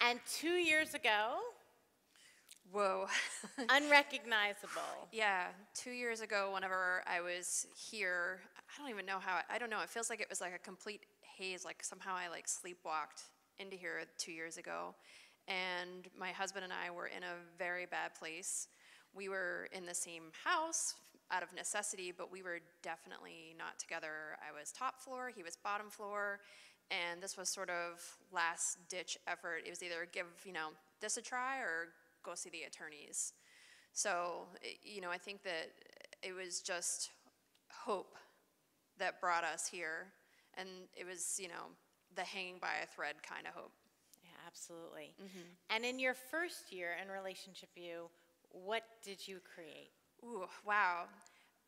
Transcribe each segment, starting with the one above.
And 2 years ago, Whoa. unrecognizable. Yeah, 2 years ago, whenever I was here, I don't even know how, I don't know, it feels like it was like a complete haze, like somehow I like sleepwalked into here 2 years ago. And my husband and I were in a very bad place. We were in the same house out of necessity, but we were definitely not together. I was top floor, he was bottom floor, and this was sort of last ditch effort. It was either give, this a try or go see the attorneys. So, I think that it was just hope that brought us here. And it was, the hanging by a thread kind of hope. Yeah, absolutely. And in your first year in relationship you, what did you create? Ooh, wow.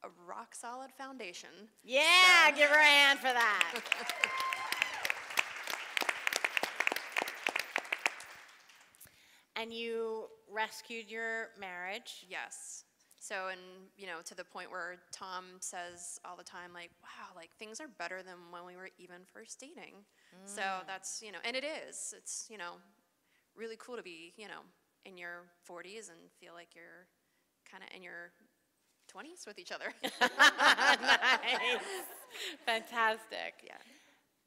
A rock solid foundation. Yeah, give her a hand for that. And you rescued your marriage. Yes. So, and, to the point where Tom says all the time, like, wow, like things are better than when we were even first dating. So that's, and it is. It's, really cool to be, in your 40s and feel like you're kind of in your 20s with each other. Nice. Fantastic. Yeah.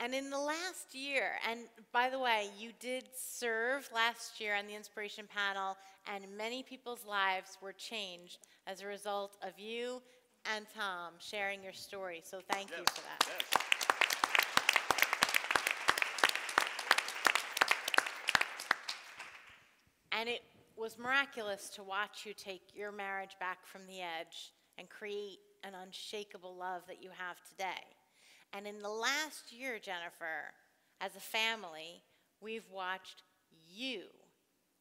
And in the last year, and by the way, you did serve last year on the Inspiration Panel, and many people's lives were changed as a result of you and Tom sharing your story. So thank you for that. Yes. And it was miraculous to watch you take your marriage back from the edge and create an unshakable love that you have today. And in the last year, Jennifer, as a family, we've watched you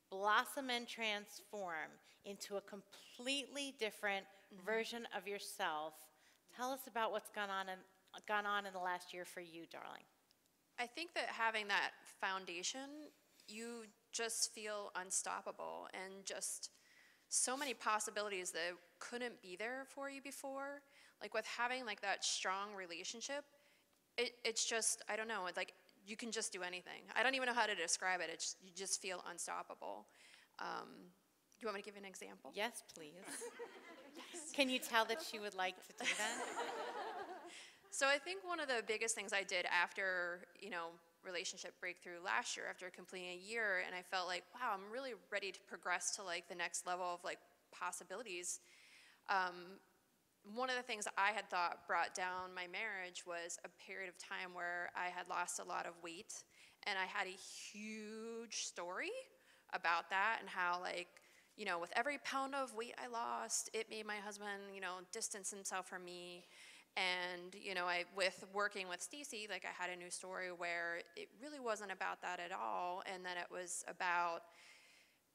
blossom and transform into a completely different version of yourself. Tell us about what's gone on in the last year for you, darling. I think that having that foundation, you just feel unstoppable and just so many possibilities that couldn't be there for you before. Like with having like that strong relationship, it's just, I don't know, it's like you can just do anything. I don't even know how to describe it. You just feel unstoppable. Do you want me to give you an example? Yes, please. Yes. Can you tell that she would like to do that? So I think one of the biggest things I did after, relationship breakthrough last year, after completing a year, and I felt like, wow, I'm really ready to progress to like the next level of like possibilities. One of the things I had thought brought down my marriage was a period of time where I had lost a lot of weight, and I had a huge story about that and how like, with every pound of weight I lost, it made my husband, distance himself from me. And, with working with Stacy, like I had a new story where it really wasn't about that at all, and that it was about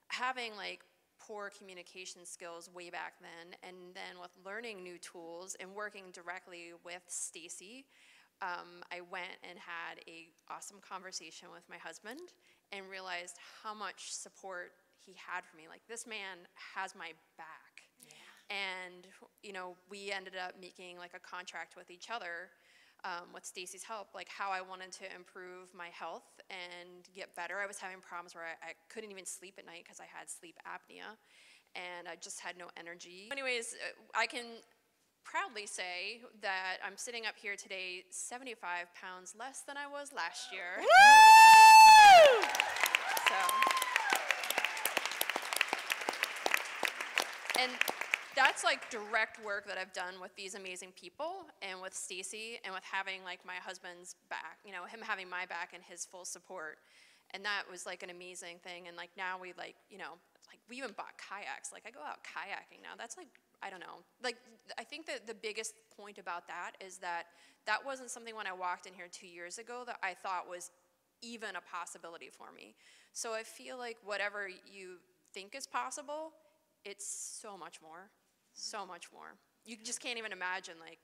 having like poor communication skills way back then, and then with learning new tools and working directly with Stacy, I went and had an awesome conversation with my husband and realized how much support he had for me. Like, this man has my back. Yeah. And, we ended up making like a contract with each other, with Stacy's help, like how I wanted to improve my health and get better. I was having problems where I couldn't even sleep at night because I had sleep apnea, and I just had no energy. Anyways, I can proudly say that I'm sitting up here today 75 pounds less than I was last year. Woo! So, and that's like direct work that I've done with these amazing people and with Stacy and with having like my husband's back, him having my back and his full support. And that was like an amazing thing. And like now we like, like we even bought kayaks. Like I go out kayaking now. That's like, I don't know. Like I think that the biggest point about that is that that wasn't something when I walked in here 2 years ago that I thought was even a possibility for me. So I feel like whatever you think is possible, it's so much more. So much more. You just can't even imagine like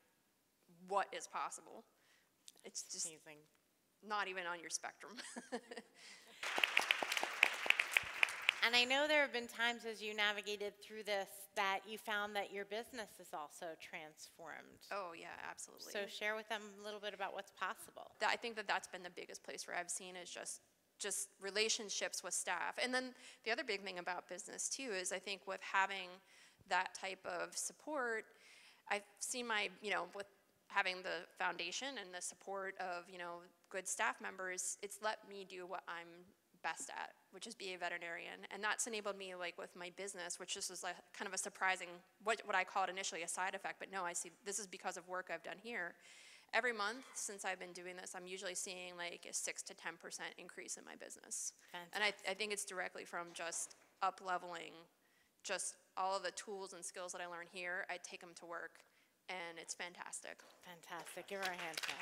what is possible. It's just amazing. Not even on your spectrum. And I know there have been times as you navigated through this that you found that your business is also transformed. Oh yeah, absolutely. So share with them a little bit about what's possible. I think that that's been the biggest place where I've seen is just just relationships with staff. And then the other big thing about business too is I think with having that type of support, I've seen with having the foundation and the support of, good staff members, it's let me do what I'm best at, which is be a veterinarian. And that's enabled me like with my business, which just was like kind of a surprising, what I called initially a side effect, but no, I see this is because of work I've done here. Every month since I've been doing this, I'm usually seeing like a 6 to 10% increase in my business. Fantastic. And I think it's directly from just up-leveling just all of the tools and skills that I learn here. I take them to work, and it's fantastic. Fantastic. Give her a hand clap.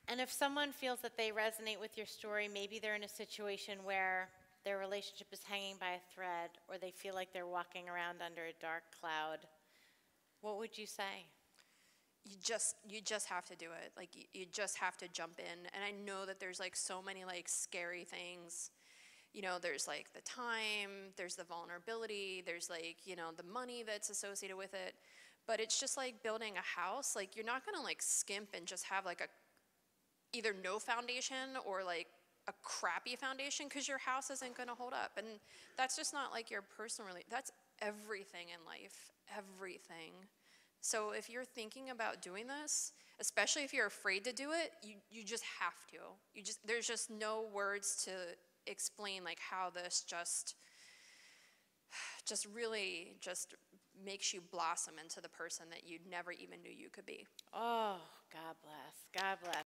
And if someone feels that they resonate with your story, maybe they're in a situation where their relationship is hanging by a thread, or they feel like they're walking around under a dark cloud, what would you say? You just have to do it. Like you just have to jump in. And I know that there's like so many like scary things. There's like the time, there's the vulnerability, there's like, the money that's associated with it. But it's just like building a house. Like you're not gonna like skimp and just have like either no foundation or like a crappy foundation, because your house isn't gonna hold up. And that's just not like your personal that's everything in life, everything. So if you're thinking about doing this, especially if you're afraid to do it, you just have to. There's just no words to explain like how this just really just makes you blossom into the person that you never even knew you could be. Oh, God bless. God bless.